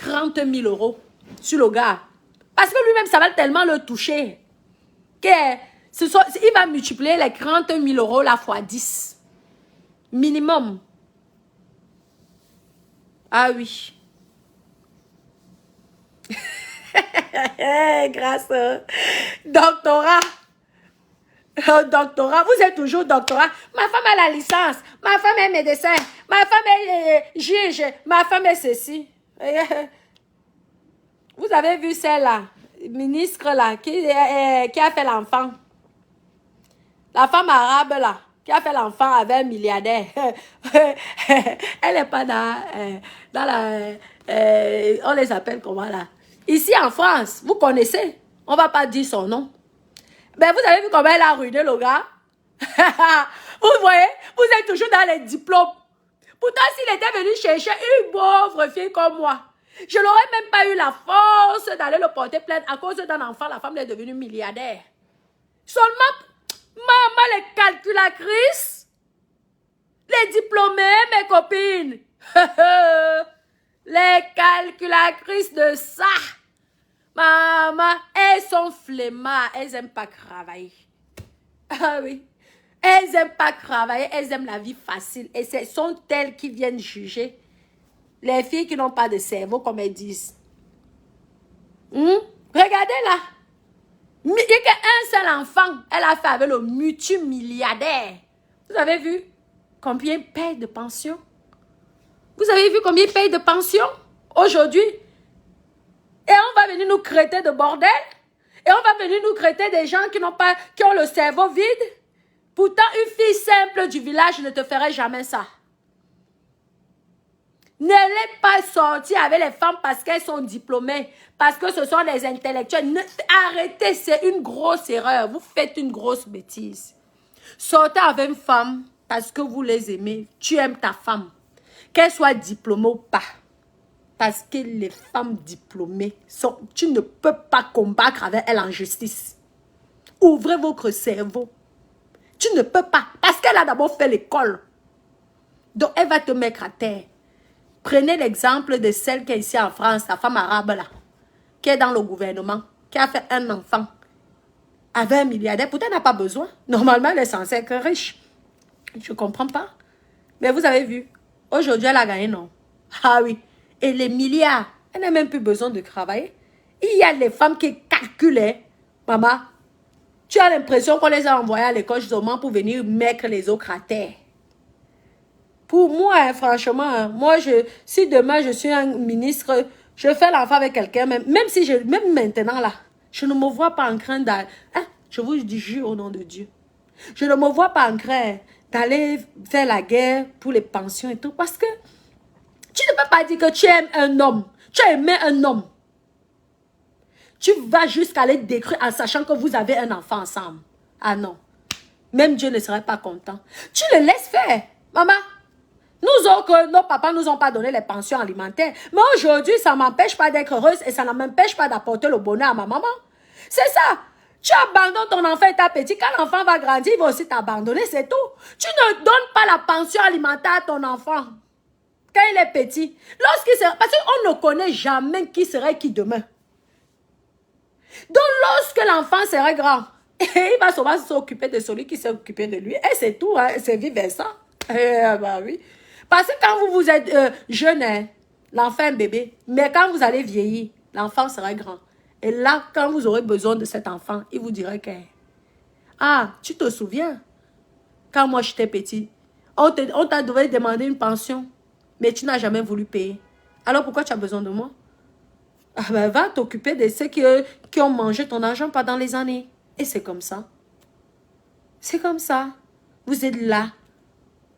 30 000 € sur le gars. Parce que lui-même, ça va tellement le toucher. Il va multiplier les 30 000 € la fois 10. Minimum. Ah oui. Grâce au doctorat. Doctorat, vous êtes toujours doctorat. Ma femme a la licence. Ma femme est médecin. Ma femme est juge. Ma femme est ceci. Vous avez vu celle-là, ministre là, qui a fait l'enfant. La femme arabe là, qui a fait l'enfant avec un milliardaire. Elle n'est pas dans la... on les appelle comment là? Ici en France, vous connaissez. On ne va pas dire son nom. Ben, vous avez vu comment elle a ruiné le gars? Vous voyez? Vous êtes toujours dans les diplômes. Pourtant, s'il était venu chercher une pauvre fille comme moi, je n'aurais même pas eu la force d'aller le porter plainte à cause d'un enfant. La femme est devenue milliardaire. Seulement, maman, les calculatrices, les diplômés, mes copines. Les calculatrices de ça. Maman, elles sont flemmards. Elles n'aiment pas travailler. Ah oui. Elles n'aiment pas travailler. Elles aiment la vie facile. Et ce sont elles qui viennent juger les filles qui n'ont pas de cerveau, comme elles disent. Regardez là. Il n'y a qu'un seul enfant. Elle a fait avec le multimilliardaire. Vous avez vu combien il paye de pension? Vous avez vu combien il paye de pension aujourd'hui? Et on va venir nous crêter de bordel. Et on va venir nous crêter des gens qui ont le cerveau vide. Pourtant, une fille simple du village ne te ferait jamais ça. N'allez pas sortir avec les femmes parce qu'elles sont diplômées, parce que ce sont des intellectuels. Arrêtez, c'est une grosse erreur. Vous faites une grosse bêtise. Sortez avec une femme parce que vous les aimez. Tu aimes ta femme. Qu'elle soit diplômée ou pas. Parce que les femmes diplômées, tu ne peux pas combattre avec elles en justice. Ouvrez votre cerveau. Tu ne peux pas. Parce qu'elle a d'abord fait l'école. Donc, elle va te mettre à terre. Prenez l'exemple de celle qui est ici en France, la femme arabe là, qui est dans le gouvernement, qui a fait un enfant avec un milliardaire. Pourtant, elle n'a pas besoin. Normalement, elle est censée être riche. Je ne comprends pas. Mais vous avez vu, aujourd'hui, elle a gagné, non? Ah oui. Et les milliards, elle n'a même plus besoin de travailler. Il y a les femmes qui calculent. Maman, tu as l'impression qu'on les a envoyées à l'école justement pour venir mettre les autres à terre. Pour moi, hein, franchement, moi, si demain je suis un ministre, je fais l'enfant avec quelqu'un, même maintenant là, je ne me vois pas en train d'aller, hein, je vous dis jure au nom de Dieu, je ne me vois pas en train d'aller faire la guerre pour les pensions et tout, parce que tu ne peux pas dire que tu aimes un homme, tu as aimé un homme. Tu vas jusqu'à les détruire en sachant que vous avez un enfant ensemble. Ah non. Même Dieu ne serait pas content. Tu le laisses faire, maman. Nous autres, nos papas nous ont pas donné les pensions alimentaires. Mais aujourd'hui, ça ne m'empêche pas d'être heureuse et ça ne m'empêche pas d'apporter le bonheur à ma maman. C'est ça. Tu abandonnes ton enfant et ta petite. Quand l'enfant va grandir, il va aussi t'abandonner, c'est tout. Tu ne donnes pas la pension alimentaire à ton enfant quand il est petit. Lorsqu'il sera, parce qu'on ne connaît jamais qui serait qui demain. Donc, lorsque l'enfant sera grand, il va souvent s'occuper de celui qui s'est occupé de lui. Et c'est tout, hein, c'est vice-versa. Bah oui. Parce que quand vous êtes jeune, hein, l'enfant est bébé. Mais quand vous allez vieillir, l'enfant sera grand. Et là, quand vous aurez besoin de cet enfant, il vous dira que... Ah, tu te souviens? Quand moi j'étais petit, on t'a devait demander une pension. Mais tu n'as jamais voulu payer. Alors pourquoi tu as besoin de moi? Ah ben, va t'occuper de ceux qui ont mangé ton argent pendant les années. Et c'est comme ça. C'est comme ça. Vous êtes là,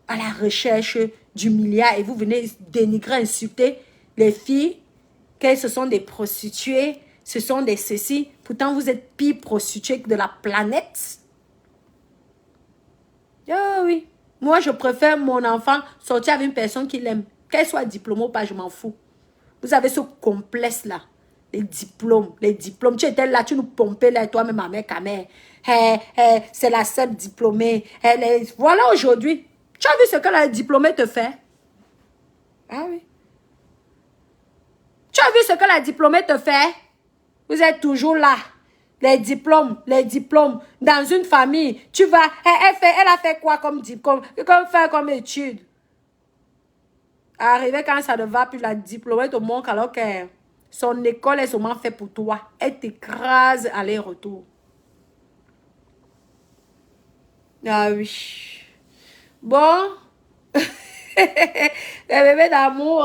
à la recherche du milliard et vous venez dénigrer, insulter les filles, qu'elles ce sont des prostituées, ce sont des ceci. Pourtant, vous êtes pire prostituées que de la planète. Ah oui. Moi, je préfère mon enfant sortir avec une personne qui l'aime. Qu'elle soit diplômée ou pas, je m'en fous. Vous avez ce complexe-là. Les diplômes, les diplômes. Tu étais là, tu nous pompais là, toi-même, ma mère, ta mère. C'est la seule diplômée. Voilà aujourd'hui. Tu as vu ce que la diplômée te fait? Ah oui. Tu as vu ce que la diplômée te fait? Vous êtes toujours là. Les diplômes. Dans une famille, tu vas... Elle a fait quoi comme diplôme? Comme étude? Arrivé quand ça ne va plus, la diplômée te manque alors que son école est seulement faite pour toi. Elle t'écrase aller-retour. Ah oui. Bon. Les bébés d'amour,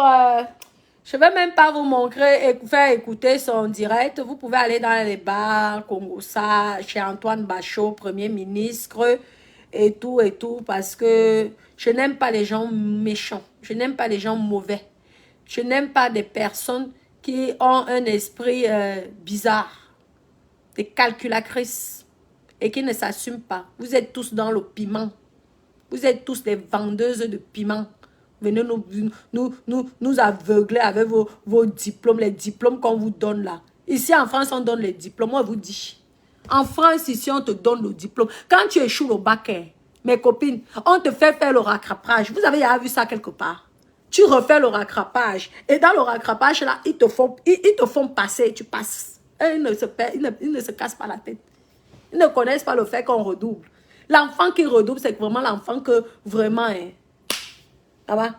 je ne vais même pas vous montrer et faire écouter son direct. Vous pouvez aller dans les bars, Congossa, chez Antoine Bachot, Premier ministre, et tout, parce que je n'aime pas les gens méchants. Je n'aime pas les gens mauvais. Je n'aime pas des personnes qui ont un esprit bizarre, des calculatrices, et qui ne s'assument pas. Vous êtes tous dans le piment. Vous êtes tous des vendeuses de piment. Venez nous aveugler avec vos diplômes, les diplômes qu'on vous donne là. Ici en France, on donne les diplômes, on vous dit. En France, ici, on te donne le diplôme. Quand tu échoues au bac, mes copines, on te fait faire le rattrapage. Vous avez déjà vu ça quelque part? Tu refais le rattrapage. Et dans le rattrapage, là, ils te font passer. Tu passes. Et ils ne se cassent pas la tête. Ils ne connaissent pas le fait qu'on redouble. L'enfant qui redouble, c'est vraiment l'enfant que vraiment... Ça va?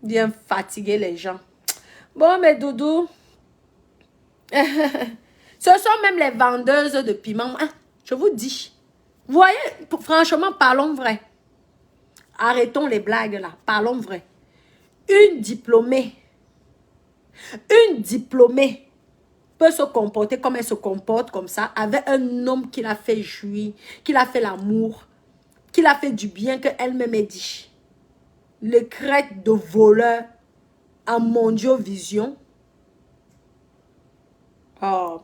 Bien fatiguer les gens. Bon, mes doudous. Ce sont même les vendeuses de piment. Ah, je vous dis. Vous voyez, franchement, parlons vrai. Arrêtons les blagues là. Parlons vrai. Une diplômée peut se comporter comme elle se comporte comme ça avec un homme qui l'a fait jouir, qui l'a fait l'amour, qui l'a fait du bien qu'elle-même ait dit. Le crête de voleur en mondiovision. Oh.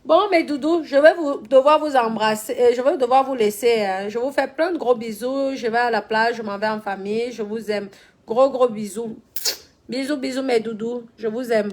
Bon, mes doudous, je vais devoir vous embrasser. Je vais devoir vous laisser. Hein. Je vous fais plein de gros bisous. Je vais à la plage, je m'en vais en famille. Je vous aime. Gros bisous. Bisous, mes doudous. Je vous aime.